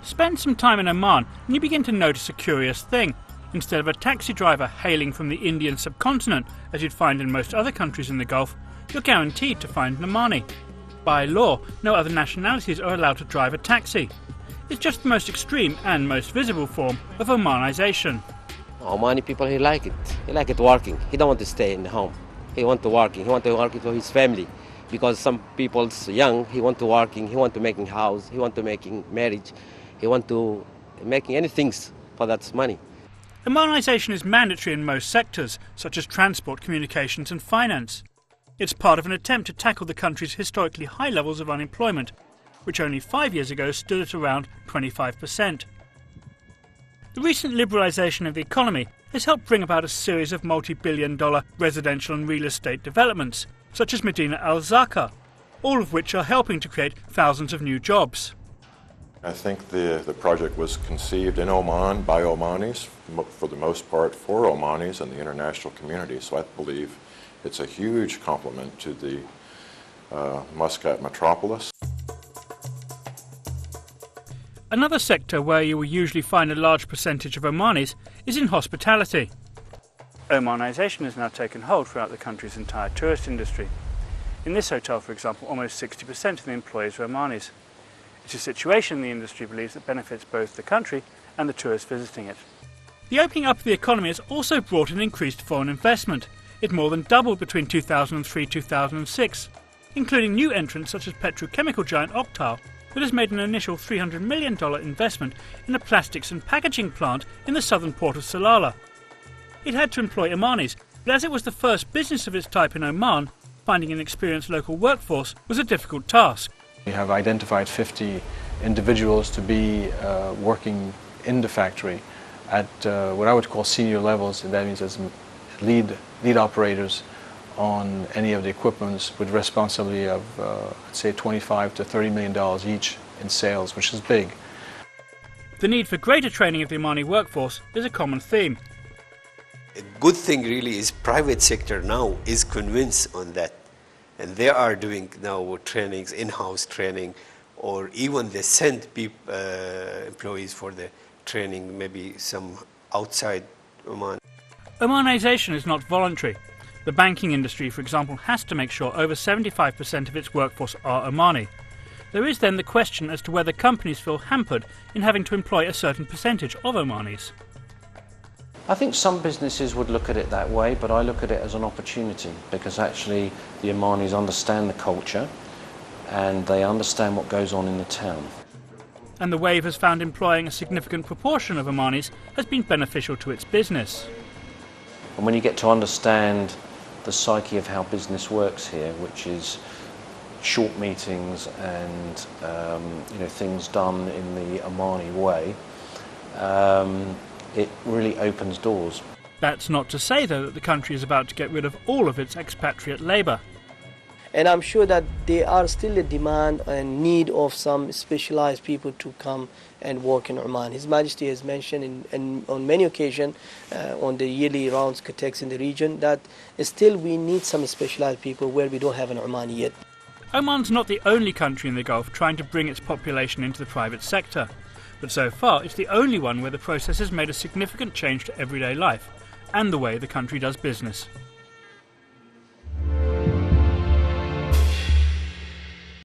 Spend some time in Oman and you begin to notice a curious thing. Instead of a taxi driver hailing from the Indian subcontinent, as you'd find in most other countries in the Gulf, you're guaranteed to find an Omani. By law, no other nationalities are allowed to drive a taxi. It's just the most extreme and most visible form of Omanisation. Omani people, he like it. He like it working. He don't want to stay in the home. He want to working. He want to work for his family. Because some people's young, he want to working. He want to making house. He want to making marriage. He want to making anything for that money. Omanisation is mandatory in most sectors, such as transport, communications and finance. It's part of an attempt to tackle the country's historically high levels of unemployment, which only 5 years ago stood at around 25%. The recent liberalisation of the economy has helped bring about a series of multi-billion-dollar residential and real estate developments, such as Medina Al-Zakar, all of which are helping to create thousands of new jobs. I think the project was conceived in Oman by Omanis, for the most part for Omanis and the international community, so I believe it's a huge compliment to the Muscat metropolis. Another sector where you will usually find a large percentage of Omanis is in hospitality. Omanisation has now taken hold throughout the country's entire tourist industry. In this hotel, for example, almost 60% of the employees are Omanis. It's a situation the industry believes that benefits both the country and the tourists visiting it. The opening up of the economy has also brought in increased foreign investment. It more than doubled between 2003 and 2006, including new entrants such as petrochemical giant Octal, that has made an initial $300 million investment in a plastics and packaging plant in the southern port of Salalah. It had to employ Omanis, but as it was the first business of its type in Oman, finding an experienced local workforce was a difficult task. We have identified 50 individuals to be working in the factory at what I would call senior levels, and that means as lead operators on any of the equipments with responsibility of, let's say, $25 to $30 million each in sales, which is big. The need for greater training of the Omani workforce is a common theme. A good thing really is private sector now is convinced on that, and they are doing now trainings, in-house training, or even they send employees for the training, maybe some outside Oman. Omanisation is not voluntary. The banking industry, for example, has to make sure over 75% of its workforce are Omani. There is then the question as to whether companies feel hampered in having to employ a certain percentage of Omanis. I think some businesses would look at it that way, but I look at it as an opportunity because actually the Omanis understand the culture and they understand what goes on in the town. And the wave has found employing a significant proportion of Omanis has been beneficial to its business. And when you get to understand the psyche of how business works here, which is short meetings and things done in the Omani way, it really opens doors. That's not to say, though, that the country is about to get rid of all of its expatriate labour. And I'm sure that there are still a demand and need of some specialized people to come and work in Oman. His Majesty has mentioned on many occasions on the yearly rounds Catex in the region that still we need some specialized people where we don't have an Omani yet. Oman's not the only country in the Gulf trying to bring its population into the private sector, but so far it's the only one where the process has made a significant change to everyday life and the way the country does business.